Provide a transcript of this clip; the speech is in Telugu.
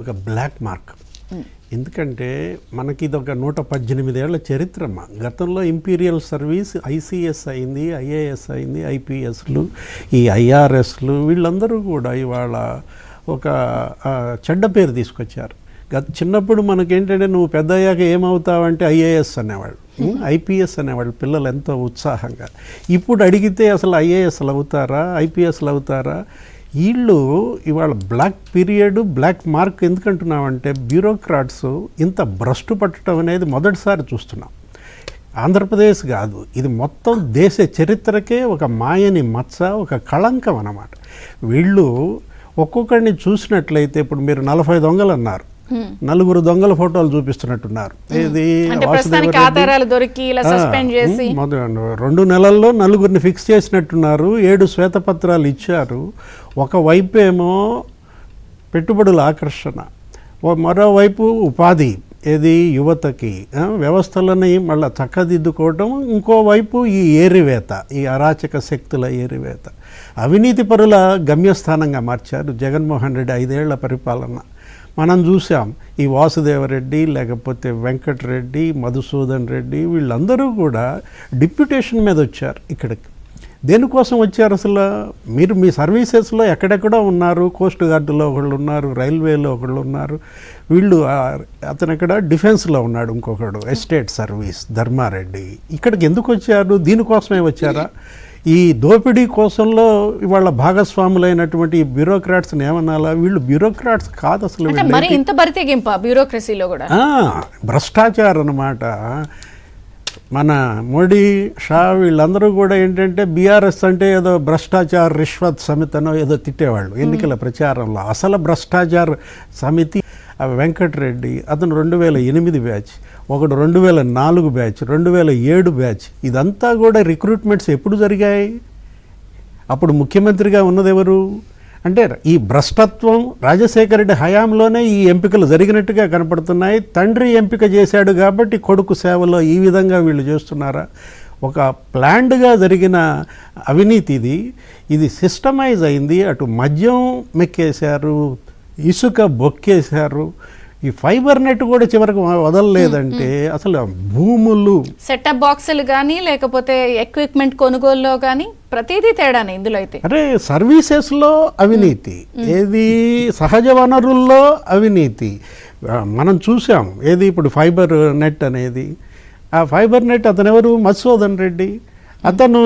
ఒక బ్లాక్ మార్క్. ఎందుకంటే మనకి ఇది ఒక 118 ఏళ్ల చరిత్రమ్మ. గతంలో ఇంపీరియల్ సర్వీస్ ఐసీఎస్ అయింది, ఐఏఎస్ అయింది, ఐపీఎస్లు, ఈ ఐఆర్ఎస్లు వీళ్ళందరూ కూడా ఇవాళ ఒక చెడ్డ పేరు తీసుకొచ్చారు. చిన్నప్పుడు మనకేంటంటే నువ్వు పెద్ద అయ్యాక ఏమవుతావంటే ఐఏఎస్ అనేవాళ్ళు, ఐపీఎస్ అనేవాళ్ళు పిల్లలు ఎంతో ఉత్సాహంగా. ఇప్పుడు అడిగితే అసలు ఐఏఎస్లు అవుతారా, ఐపీఎస్లు అవుతారా? వీళ్ళు ఇవాళ బ్లాక్ పీరియడ్, బ్లాక్ మార్క్ ఎందుకంటున్నామంటే బ్యూరోక్రాట్స్ ఇంత భ్రష్టు పట్టడం అనేది మొదటిసారి చూస్తున్నాం. ఆంధ్రప్రదేశ్ కాదు, ఇది మొత్తం దేశ చరిత్రకే ఒక మాయని మచ్చ, ఒక కళంకం అన్నమాట. వీళ్ళు ఒక్కొక్కడిని చూసినట్లయితే ఇప్పుడు మీరు 40 దొంగలు అన్నారు, 4 దొంగల ఫోటోలు చూపిస్తున్నట్టున్నారు. ఇది 2 నెలల్లో 4 ఫిక్స్ చేసినట్టున్నారు. 7 శ్వేతపత్రాలు ఇచ్చారు. ఒకవైపు ఏమో పెట్టుబడుల ఆకర్షణ, మరోవైపు ఉపాధి, ఏది యువతకి వ్యవస్థలని మళ్ళీ చక్కదిద్దుకోవటం, ఇంకోవైపు ఈ ఏరివేత, ఈ అరాచక శక్తుల ఏరివేత, అవినీతి పరుల గమ్యస్థానంగా మార్చారు జగన్మోహన్ రెడ్డి 5 ఏళ్ల పరిపాలన. మనం చూసాం ఈ వాసుదేవరెడ్డి, లేకపోతే వెంకటరెడ్డి, మధుసూదన్ రెడ్డి, వీళ్ళందరూ కూడా డిప్యూటేషన్ మీద వచ్చారు ఇక్కడికి. దేనికోసం వచ్చారు అసలు? మీరు మీ సర్వీసెస్లో ఎక్కడెక్కడో ఉన్నారు, కోస్ట్ గార్డులో ఒకళ్ళు ఉన్నారు, రైల్వేలో ఒకళ్ళు ఉన్నారు, వీళ్ళు అతను ఇక్కడ డిఫెన్స్లో ఉన్నాడు, ఇంకొకడు ఎస్టేట్ సర్వీస్ ధర్మారెడ్డి. ఇక్కడికి ఎందుకు వచ్చారు? దీనికోసమే వచ్చారా? ఈ దోపిడీ కోసంలో ఇవాళ భాగస్వాములైనటువంటి బ్యూరోక్రాట్స్ని ఏమనాలా? వీళ్ళు బ్యూరోక్రాట్స్ కాదు అసలు, బ్యూరోక్రసీలో కూడా భ్రష్టాచారం అన్నమాట. మన మోడీ, షా వీళ్ళందరూ కూడా ఏంటంటే బీఆర్ఎస్ అంటే ఏదో భ్రష్టాచార రిష్వత్ సమితనో ఏదో తిట్టేవాళ్ళు ఎన్నికల ప్రచారంలో. అసలు భ్రష్టాచార సమితి వెంకటరెడ్డి, అతను 2008 బ్యాచ్, ఒకడు 2004 బ్యాచ్, 2007 బ్యాచ్. ఇదంతా కూడా రిక్రూట్మెంట్స్ ఎప్పుడు జరిగాయి? అప్పుడు ముఖ్యమంత్రిగా ఉన్నది ఎవరు? అంటే ఈ భ్రష్టత్వం రాజశేఖర రెడ్డి హయాంలోనే ఈ ఎంపికలు జరిగినట్టుగా కనపడుతున్నాయి. తండ్రి ఎంపిక చేశాడు కాబట్టి కొడుకు సేవలో ఈ విధంగా వీళ్ళు చేస్తున్నారా? ఒక ప్లాన్డ్గా జరిగిన అవినీతి ఇది సిస్టమైజ్ అయింది. అటు మద్యం మెక్కేశారు, ఇసుక బొక్కేశారు, ఈ ఫైబర్ నెట్ కూడా చివరికి వదలలేదంటే అసలు భూములు, సెటప్ బాక్సులు కానీ లేకపోతే ఎక్విప్మెంట్ కొనుగోలులో కానీ ప్రతిదీ తేడానే ఇందులో. అయితే అరే సర్వీసెస్లో అవినీతి, ఏది సహజ వనరుల్లో అవినీతి మనం చూసాం. ఏది ఇప్పుడు ఫైబర్ నెట్ అనేది, ఆ ఫైబర్ నెట్ అతను ఎవరు? మధుసూదన్ రెడ్డి. అతను